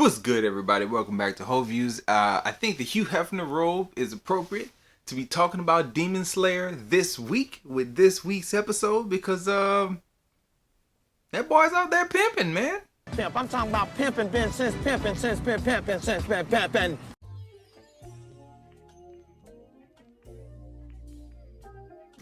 What's good, everybody? Welcome back to Whole Views. I think the Hugh Hefner robe is appropriate to be talking about Demon Slayer this week with this week's episode because that boy's out there pimping, man. Pimp. I'm talking about pimping, been since pimping, since been pimping, since been pimping.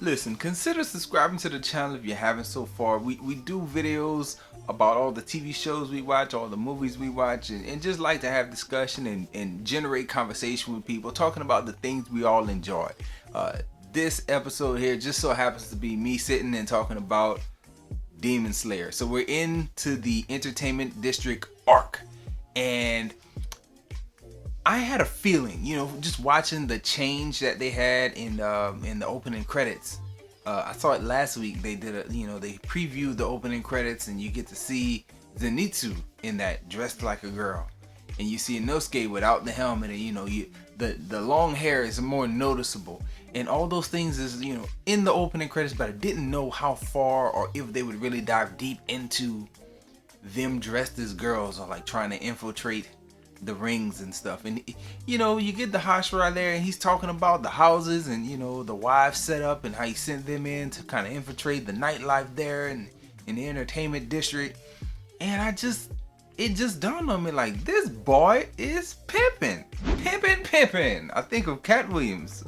Listen, consider subscribing to the channel if you haven't so far. We do videos about all the TV shows we watch, all the movies we watch, and just like to have discussion and generate conversation with people, talking about the things we all enjoy. This episode here just so happens to be me sitting and talking about Demon Slayer. So we're into the Entertainment District arc, and I had a feeling, just watching the change that they had in the opening credits. I saw it last week. They did they previewed the opening credits, and you get to see Zenitsu in that, dressed like a girl, and you see Inosuke without the helmet, and the long hair is more noticeable, and all those things is in the opening credits. But I didn't know how far or if they would really dive deep into them dressed as girls or like trying to infiltrate the rings and stuff. And you get the Hashira there, and he's talking about the houses and the wives set up and how he sent them in to kind of infiltrate the nightlife there and in the entertainment district. And it just dawned on me, like, this boy is pimping. I think of Cat Williams,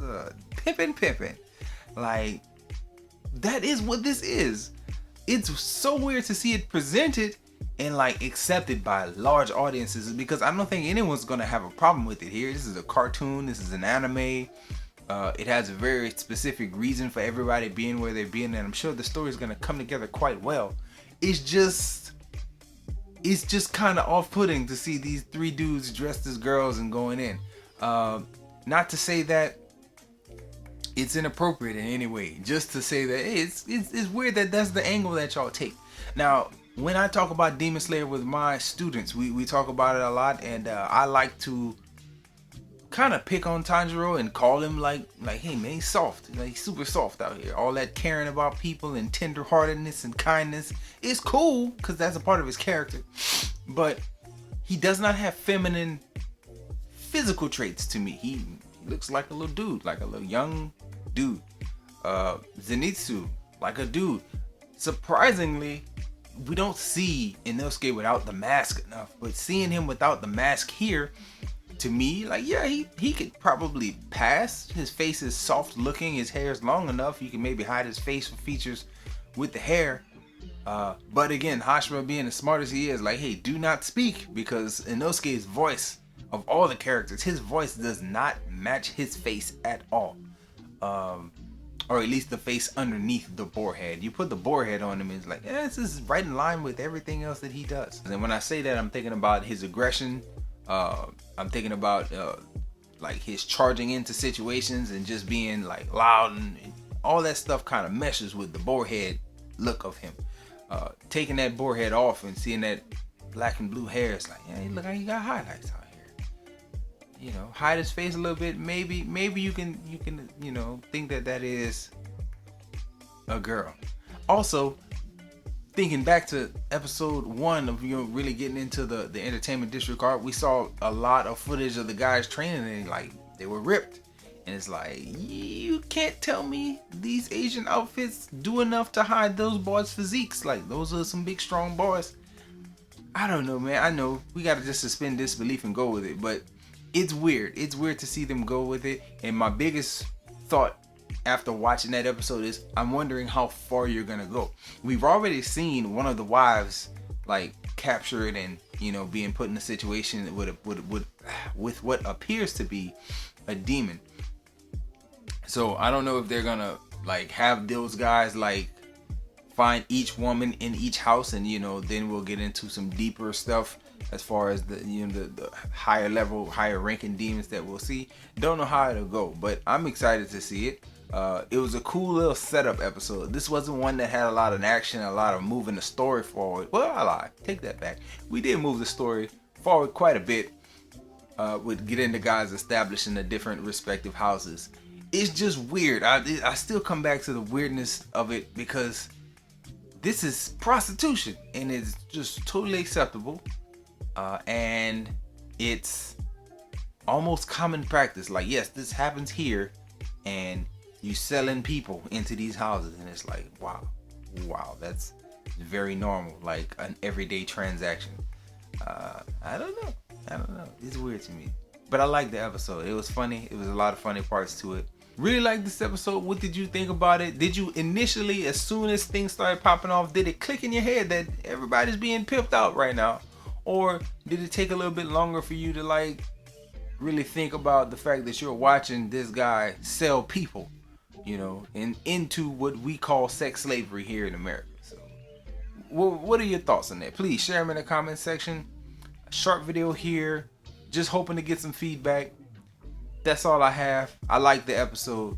pimping. Like, that is what this is. It's so weird to see it presented and like accepted by large audiences, because I don't think anyone's gonna have a problem with it here. This is a cartoon, this is an anime. It has a very specific reason for everybody being where they're being, and I'm sure the story is gonna come together quite well. It's just kind of off-putting to see these three dudes dressed as girls and going in. Not to say that it's inappropriate in any way, just to say that hey, it's weird that that's the angle that y'all take. Now, when I talk about Demon Slayer with my students, we talk about it a lot, and I like to kind of pick on Tanjiro and call him like, hey man, he's soft, like he's super soft out here. All that caring about people and tenderheartedness and kindness is cool because that's a part of his character, but he does not have feminine physical traits to me. He looks like a little dude, like a little young dude. Zenitsu, like a dude. Surprisingly, we don't see Inosuke without the mask enough, but seeing him without the mask here, to me, like, yeah, he could probably pass. His face is soft looking, his hair is long enough, you can maybe hide his facial features with the hair. But again, Hashira being as smart as he is, like, hey, do not speak, because Inosuke's voice, of all the characters, his voice does not match his face at all. Or at least the face underneath the boarhead. You put the boarhead on him, and it's like, yeah, this is right in line with everything else that he does. And when I say that, I'm thinking about his aggression. I'm thinking about like his charging into situations and just being like loud, and all that stuff kind of meshes with the boarhead look of him. Taking that boarhead off and seeing that black and blue hair, it's like, yeah, look how he got highlights out here. Hide his face a little bit. Maybe you can think that is a girl. Also, thinking back to episode 1 of really getting into the Entertainment District arc, we saw a lot of footage of the guys training, and like they were ripped, and it's like, you can't tell me these Asian outfits do enough to hide those boys' physiques. Like, those are some big strong boys. I don't know, man. I know we gotta just suspend disbelief and go with it, but it's weird. It's weird to see them go with it. And my biggest thought after watching that episode is, I'm wondering how far you're gonna go. We've already seen one of the wives like captured and being put in a situation with what appears to be a demon. So I don't know if they're gonna like have those guys like find each woman in each house, and then we'll get into some deeper stuff as far as the higher level, higher ranking demons that we'll see. Don't know how it'll go, but I'm excited to see it. It was a cool little setup episode. This wasn't one that had a lot of action, a lot of moving the story forward. Well, I lied. Take that back. We did move the story forward quite a bit with getting the guys establishing the different respective houses. It's just weird. I still come back to the weirdness of it, because this is prostitution, and it's just totally acceptable. and it's almost common practice. Like, yes, this happens here, and you selling people into these houses, and it's like, wow, that's very normal, like an everyday transaction. I don't know. It's weird to me, but I like the episode. It was funny. It was a lot of funny parts to it. Really like this episode. What did you think about it? Did you initially, as soon as things started popping off, did it click in your head that everybody's being pimped out right now? Or did it take a little bit longer for you to like really think about the fact that you're watching this guy sell people, you know, and into what we call sex slavery here in America? So what are your thoughts on that? Please share them in the comment section. A short video here, just hoping to get some feedback. That's all I have. I like the episode.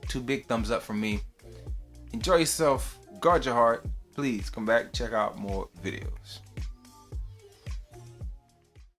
2 big thumbs up from me. Enjoy yourself. Guard your heart. Please come back, check out more videos.